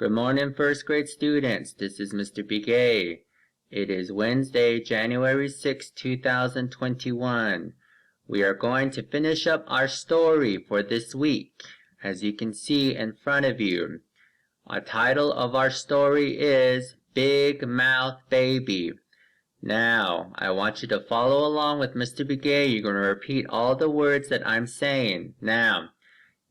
Good morning, first grade students. This is Mr. Begay. It is Wednesday, January 6, 2021. We are going to finish up our story for this week. As you can see in front of you, our title of our story is Big Mouth Baby. Now, I want you to follow along with Mr. Begay. You're going to repeat all the words that I'm saying. Now,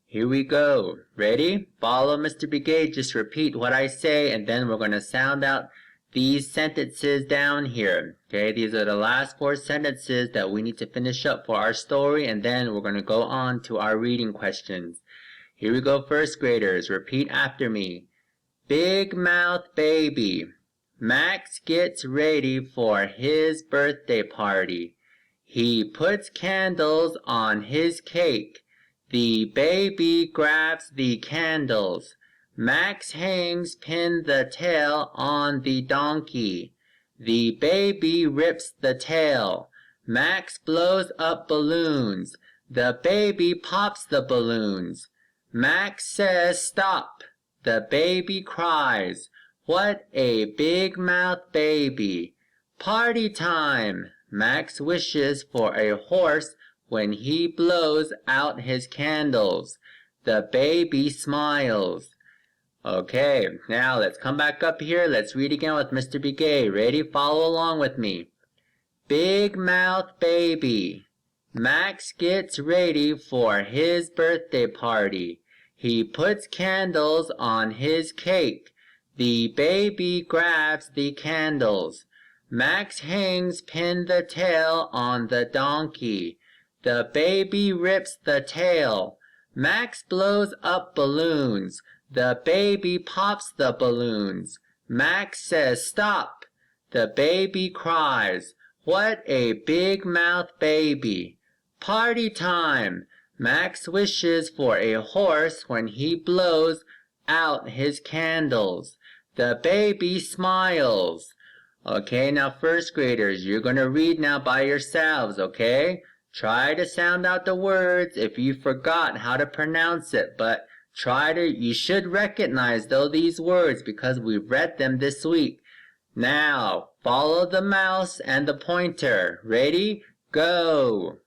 here we go. Ready? Follow Mr. Begay. Just repeat what I say, and then we're going to sound out these sentences down here. Okay, these are the last 4 sentences that we need to finish up for our story, and then we're going to go on to our reading questions. Here we go, first graders. Repeat after me. Big Mouth Baby. Max gets ready for his birthday party. He puts candles on his cake. The baby grabs the candles. Max hangs pin the tail on the donkey. The baby rips the tail. Max blows up balloons. The baby pops the balloons. Max says stop. The baby cries. What a big mouth baby. Party time. Max wishes for a horse when he blows out his candles. The baby smiles. Okay, now let's come back up here. Let's read again with Mr. Begay. Ready? Follow along with me. Big Mouth Baby. Max gets ready for his birthday party. He puts candles on his cake. The baby grabs the candles. Max hangs pin the tail on the donkey. The baby rips the tail. Max blows up balloons. The baby pops the balloons. Max says stop. The baby cries. What a big mouth baby. Party time. Max wishes for a horse when he blows out his candles. The baby smiles. Okay, now first graders, you're going to read now by yourselves, okay? Try to sound out the words if you forgot how to pronounce it, but you should recognize though these words because we've read them this week. Now, follow the mouse and the pointer. Ready? Go!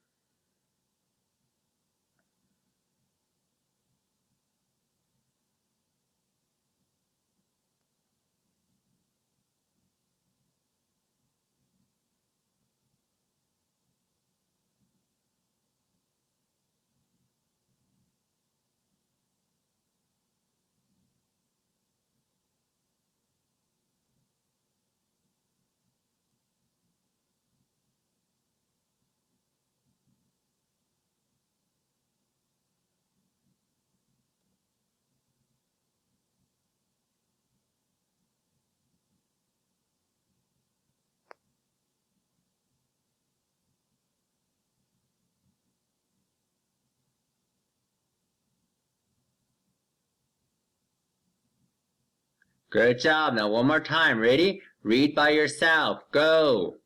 Good job. Now one more time. Ready? Read by yourself. Go!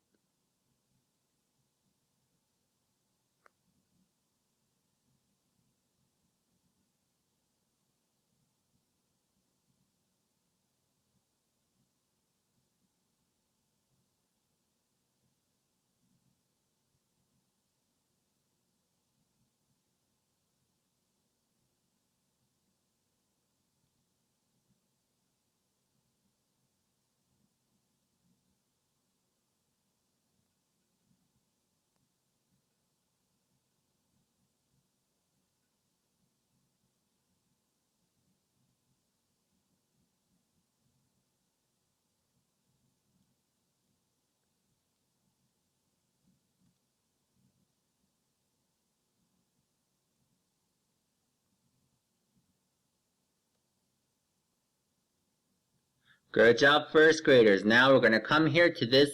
Good job, first graders. Now we're going to come here to this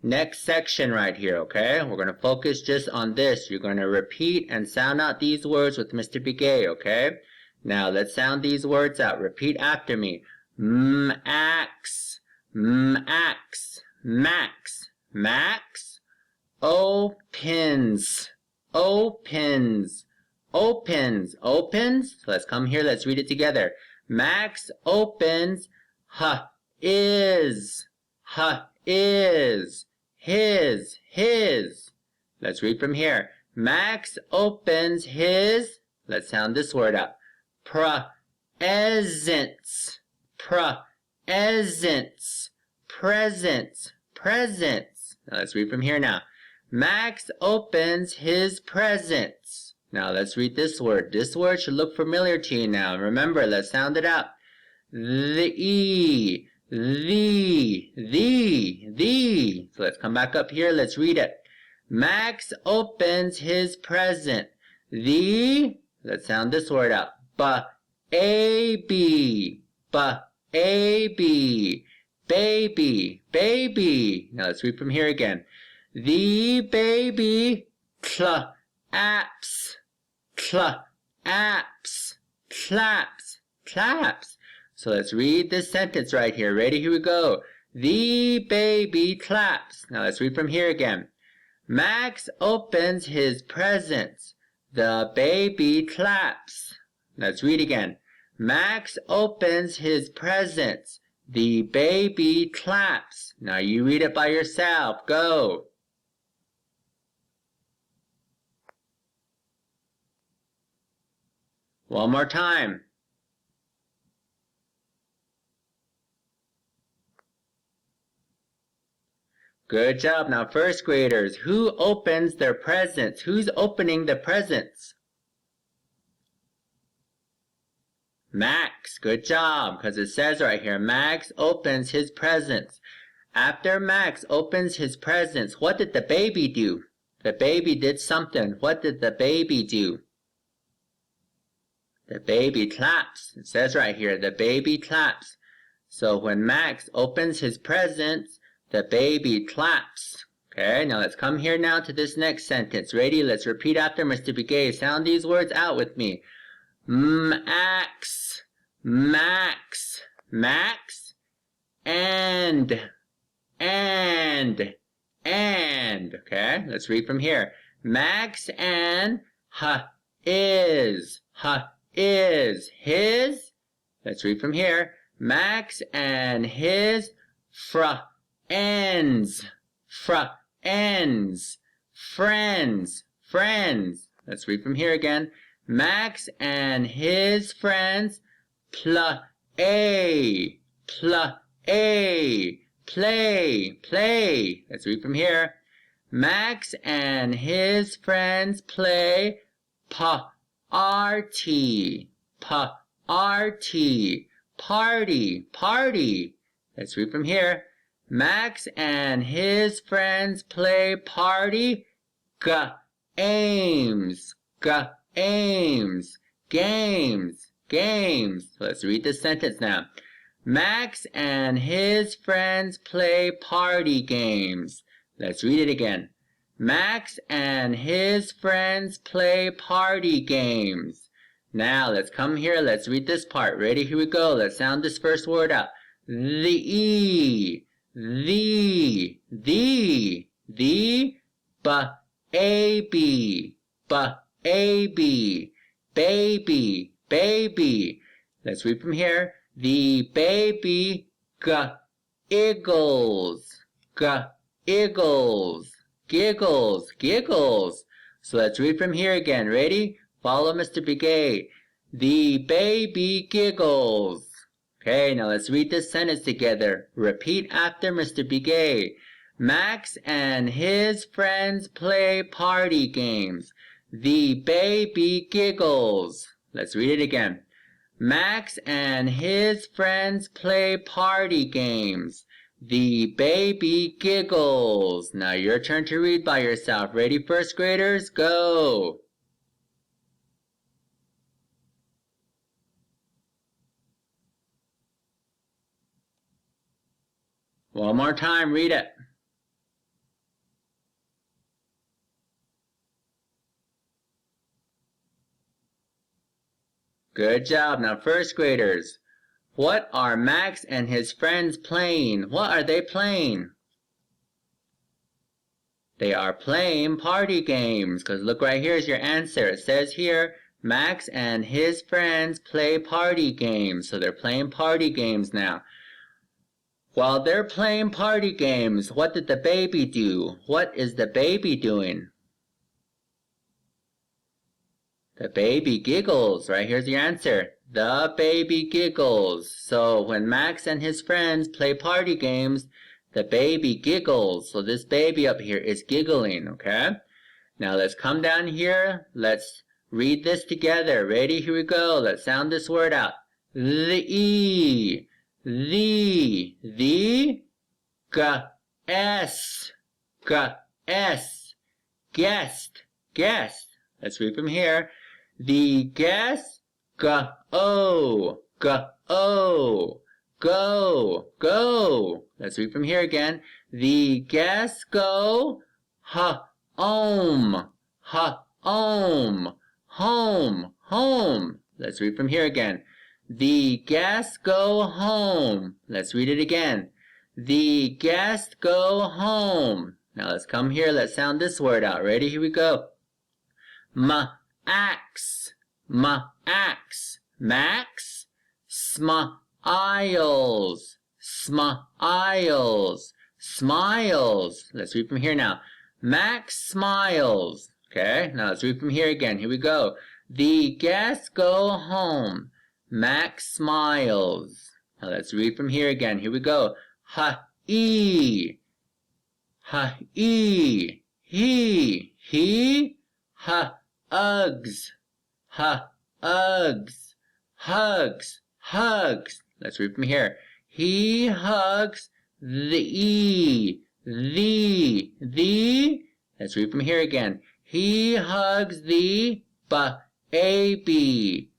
next section right here, okay? We're going to focus just on this. You're going to repeat and sound out these words with Mr. Begay, okay? Now let's sound these words out. Repeat after me. Max, Max, Max, Max, opens, opens, opens, opens. Let's come here, let's read it together. Max opens is his. Let's read from here. Max opens his, let's sound this word out, presents. Now let's read from here now. Max opens his presents. Now let's read this word. This word should look familiar to you now. Remember, let's sound it out. The. So let's come back up here. Let's read it. Max opens his present. Let's sound this word out. Baby. Now let's read from here again. The baby claps. So let's read this sentence right here. Ready? Here we go. The baby claps. Now let's read from here again. Max opens his presents. The baby claps. Let's read again. Max opens his presents. The baby claps. Now you read it by yourself. Go. One more time. Good job. Now first graders, who opens their presents? Who's opening the presents? Max. Good job, because it says right here, Max opens his presents. After Max opens his presents, what did the baby do? The baby did something. What did the baby do? The baby claps. It says right here, the baby claps. So when Max opens his presents, the baby claps. Okay, now let's come here now to this next sentence. Ready? Let's repeat after Mr. Begay. Sound these words out with me. Max, and. Okay, let's read from here. Max and is his. Let's read from here. Max and his friends. Let's read from here again. Max and his friends play. Let's read from here. Max and his friends play party. Let's read from here. Max and his friends play party games. Let's read this sentence now. Max and his friends play party games. Let's read it again. Max and his friends play party games. Now let's come here. Let's read this part. Ready? Here we go. Let's sound this first word out. The baby. Baby. Let's read from here. The baby giggles. So let's read from here again. Ready? Follow Mr. Begay. The baby giggles. Okay, now let's read this sentence together. Repeat after Mr. Begay. Max and his friends play party games. The baby giggles. Let's read it again. Max and his friends play party games. The baby giggles. Now your turn to read by yourself. Ready, first graders? Go! One more time, read it. Good job. Now first graders, what are Max and his friends playing? What are they playing? They are playing party games, because look right here is your answer. It says here, Max and his friends play party games. So they're playing party games now. While they're playing party games, what did the baby do? What is the baby doing? The baby giggles. Right, here's your answer. The baby giggles. So when Max and his friends play party games, the baby giggles. So this baby up here is giggling, okay? Now let's come down here. Let's read this together. Ready? Here we go. Let's sound this word out. The G-S, guest, guest. Let's read from here. The guest, go, go. Let's read from here again. The guests go, home. Let's read from here again. The guests go home. Let's read it again. The guests go home. Now let's come here. Let's sound this word out. Ready? Here we go. Axe. Max. Smiles. Smiles. Let's read from here now. Max smiles. Okay, now let's read from here again. Here we go. The guests go home. Max smiles. Now let's read from here again. Here we go. He. Hugs. Let's read from here. He hugs the. Let's read from here again. He hugs the baby.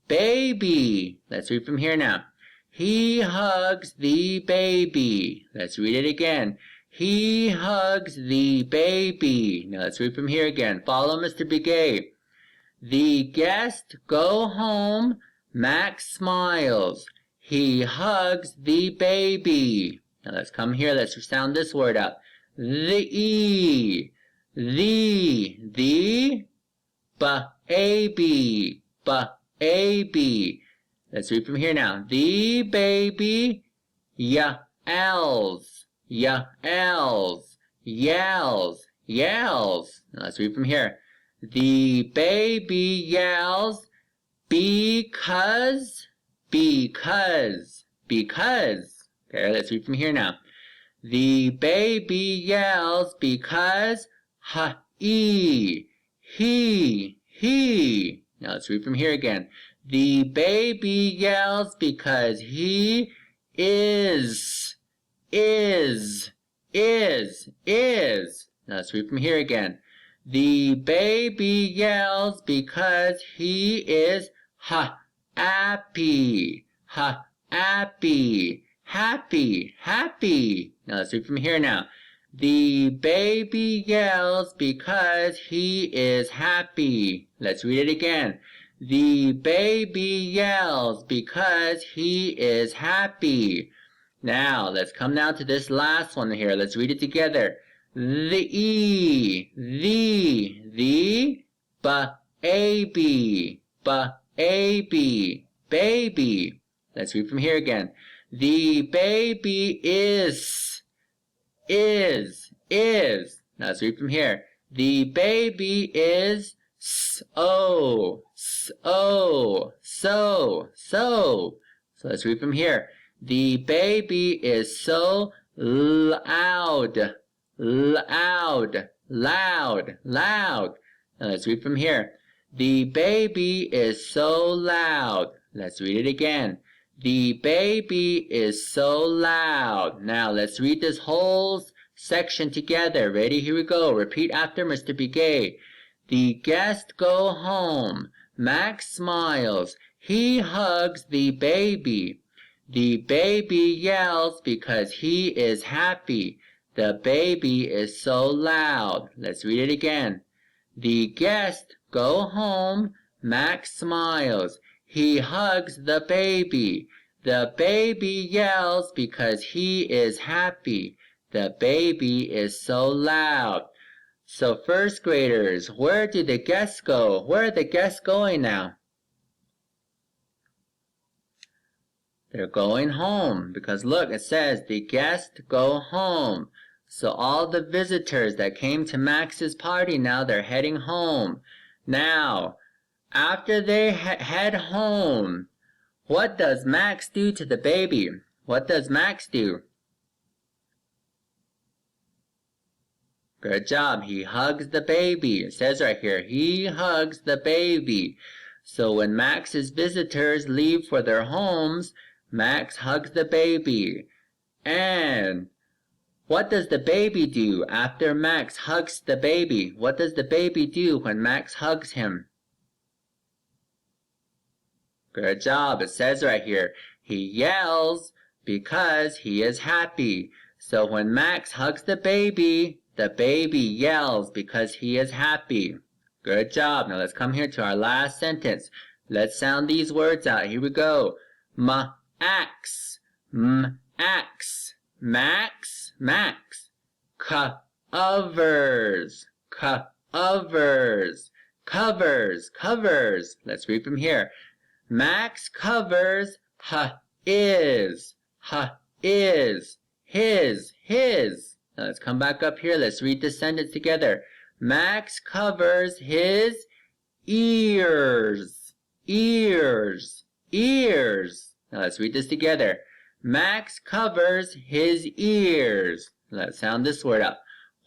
Baby. Let's read from here now. He hugs the baby. Let's read it again. He hugs the baby. Now let's read from here again. Follow Mr. Begay. The guests go home. Max smiles. He hugs the baby. Now let's come here. Let's sound this word out. The baby. Let's read from here now. The baby yells. Now let's read from here. The baby yells because. Okay, let's read from here now. The baby yells because he. Now let's read from here again. The baby yells because he is. Now let's read from here again. The baby yells because he is happy. Now let's read from here now. The baby yells because he is happy. Let's read it again. The baby yells because he is happy. Now, let's come down to this last one here. Let's read it together. The baby. Let's read from here again. The baby is. Now let's read from here. The baby is so. So let's read from here. The baby is so loud. Now let's read from here. The baby is so loud. Let's read it again. The baby is so loud. Now let's read this whole section together. Ready? Here we go. Repeat after Mr. Begay. The guests go home. Max smiles. He hugs the baby. The baby yells because he is happy. The baby is so loud. Let's read it again. The guests go home. Max smiles. He hugs the baby. The baby yells because he is happy. The baby is so loud. So first graders, where do the guests go? Where are the guests going now? They're going home because look, it says the guests go home. So all the visitors that came to Max's party now, they're heading home. Now, after they head home, what does Max do to the baby? What does Max do? Good job. He hugs the baby. It says right here, he hugs the baby. So when Max's visitors leave for their homes, Max hugs the baby. And what does the baby do after Max hugs the baby? What does the baby do when Max hugs him? Good job. It says right here, he yells because he is happy. So when Max hugs the baby yells because he is happy. Good job. Now let's come here to our last sentence. Let's sound these words out. Here we go. M-ax, m-ax, Max, Max. Covers, covers, covers, covers. Let's read from here. Max covers his, his. Now let's come back up here. Let's read this sentence together. Max covers his ears, ears, ears. Now let's read this together. Max covers his ears. Let's sound this word out.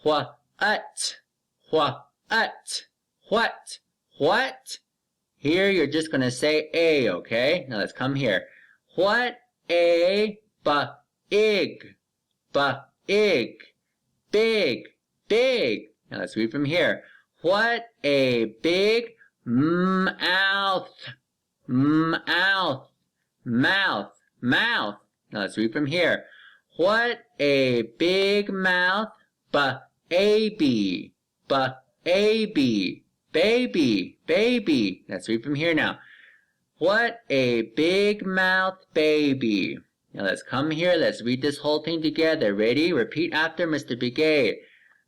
What, what, what? Here you're just going to say a, okay? Now let's come here. What a b-ig, b-ig, big, big. Now let's read from here. What a big mouth, mouth, mouth, mouth. Now let's read from here. What a big mouth, baby, baby, baby, baby. Let's read from here now. What a big mouth baby. Now let's come here. Let's read this whole thing together. Ready? Repeat after Mr. Begay.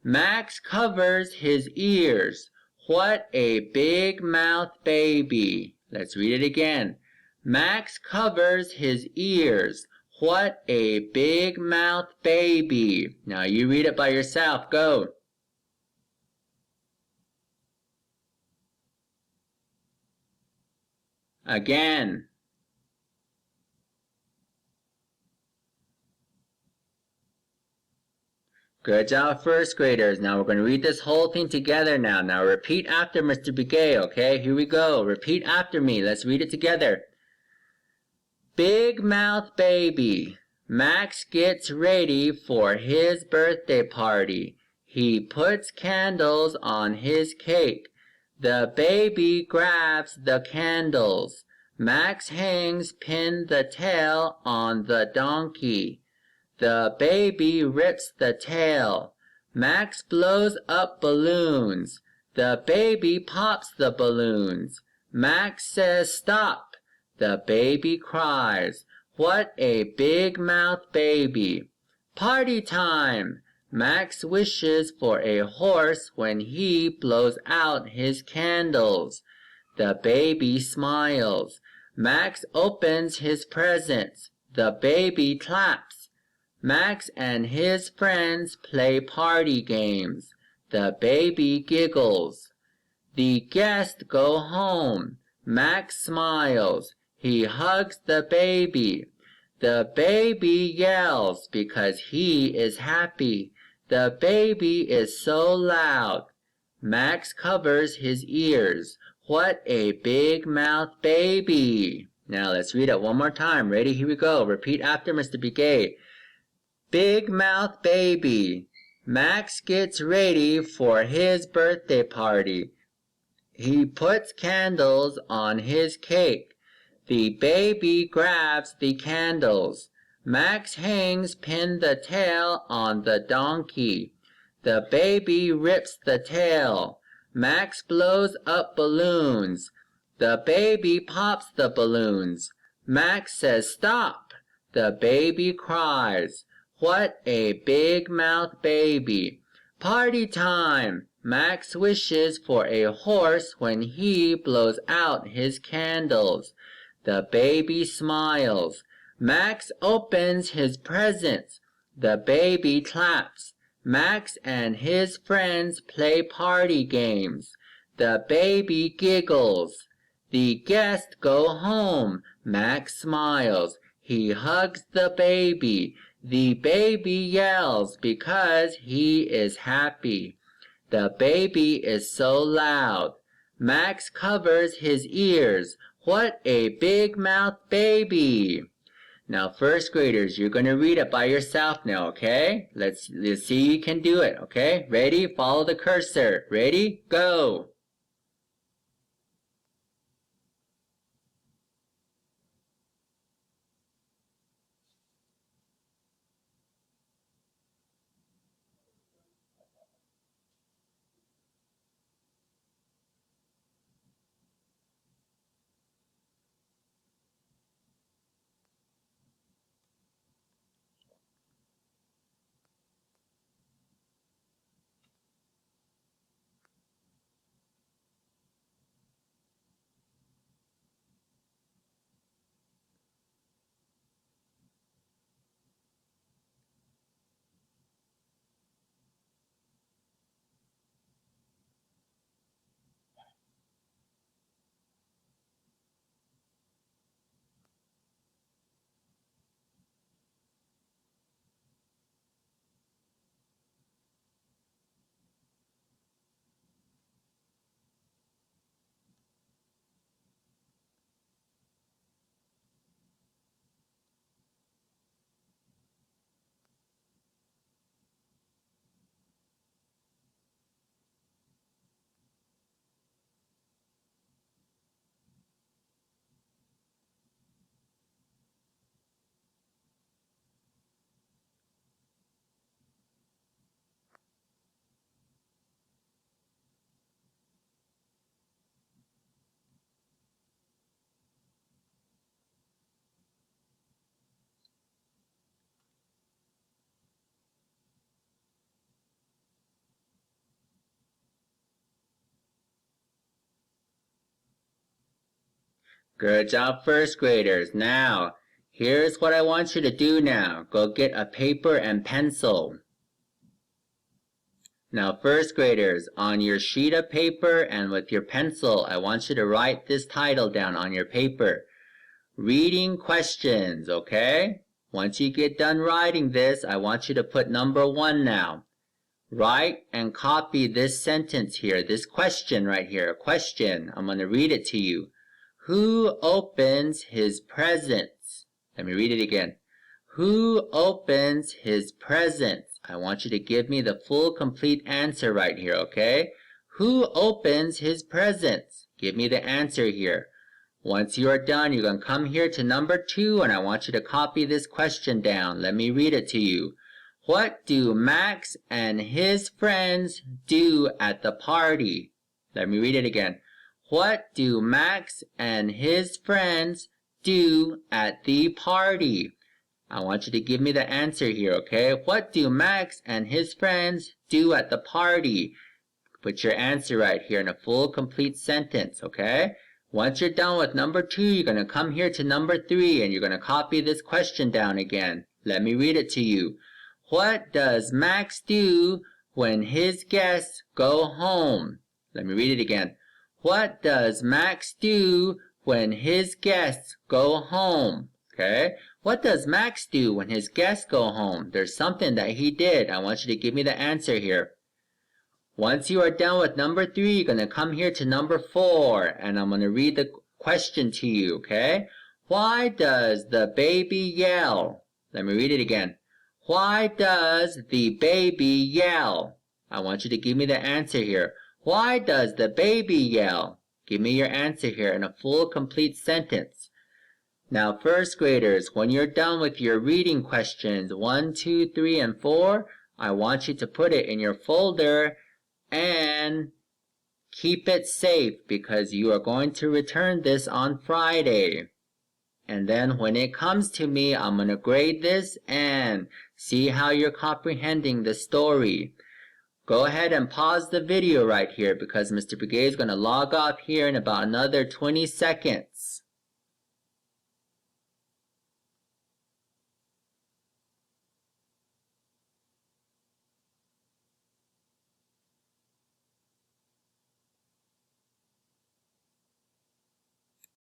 Max covers his ears. What a big mouth baby. Let's read it again. Max covers his ears. What a big mouth baby. Now you read it by yourself. Go. Again. Good job, first graders. Now we're going to read this whole thing together now. Now repeat after Mr. Begay, okay? Here we go. Repeat after me. Let's read it together. Big mouth baby. Max gets ready for his birthday party. He puts candles on his cake. The baby grabs the candles. Max hangs pin the tail on the donkey. The baby rips the tail. Max blows up balloons. The baby pops the balloons. Max says stop. The baby cries. What a big mouth baby. Party time! Max wishes for a horse when he blows out his candles. The baby smiles. Max opens his presents. The baby claps. Max and his friends play party games. The baby giggles. The guests go home. Max smiles. He hugs the baby. The baby yells because he is happy. The baby is so loud. Max covers his ears. What a big mouth baby. Now let's read it one more time. Ready? Here we go. Repeat after Mr. Begay. Big mouth baby. Max gets ready for his birthday party. He puts candles on his cake. The baby grabs the candles. Max hangs pin the tail on the donkey. The baby rips the tail. Max blows up balloons. The baby pops the balloons. Max says stop. The baby cries. What a big mouth baby. Party time! Max wishes for a horse when he blows out his candles. The baby smiles. Max opens his presents. The baby claps. Max and his friends play party games. The baby giggles. The guests go home. Max smiles. He hugs the baby. The baby yells because he is happy. The baby is so loud. Max covers his ears. What a big mouth baby! Now, first graders, you're going to read it by yourself now, okay? Let's see you can do it, okay? Ready? Follow the cursor. Ready? Go! Good job, first graders. Now, here's what I want you to do now. Go get a paper and pencil. Now, first graders, on your sheet of paper and with your pencil, I want you to write this title down on your paper. Reading questions, okay? Once you get done writing this, I want you to put number 1 now. Write and copy this sentence here, this question right here, a question. I'm going to read it to you. Who opens his presents? Let me read it again. Who opens his presents? I want you to give me the full complete answer right here, okay? Who opens his presents? Give me the answer here. Once you are done, you're going to come here to number 2 and I want you to copy this question down. Let me read it to you. What do Max and his friends do at the party? Let me read it again. What do Max and his friends do at the party? I want you to give me the answer here, okay? What do Max and his friends do at the party? Put your answer right here in a full, complete sentence, okay? Once you're done with number 2, you're going to come here to number 3 and you're going to copy this question down again. Let me read it to you. What does Max do when his guests go home? Let me read it again. What does Max do when his guests go home? Okay? What does Max do when his guests go home? There's something that he did. I want you to give me the answer here. Once you are done with number 3, you're going to come here to number 4, and I'm going to read the question to you, okay? Why does the baby yell? Let me read it again. Why does the baby yell? I want you to give me the answer here. Why does the baby yell? Give me your answer here in a full, complete sentence. Now, first graders, when you're done with your reading questions 1, 2, 3, and 4, I want you to put it in your folder and keep it safe because you are going to return this on Friday. And then when it comes to me, I'm going to grade this and see how you're comprehending the story. Go ahead and pause the video right here because Mr. Begay is going to log off here in about another 20 seconds.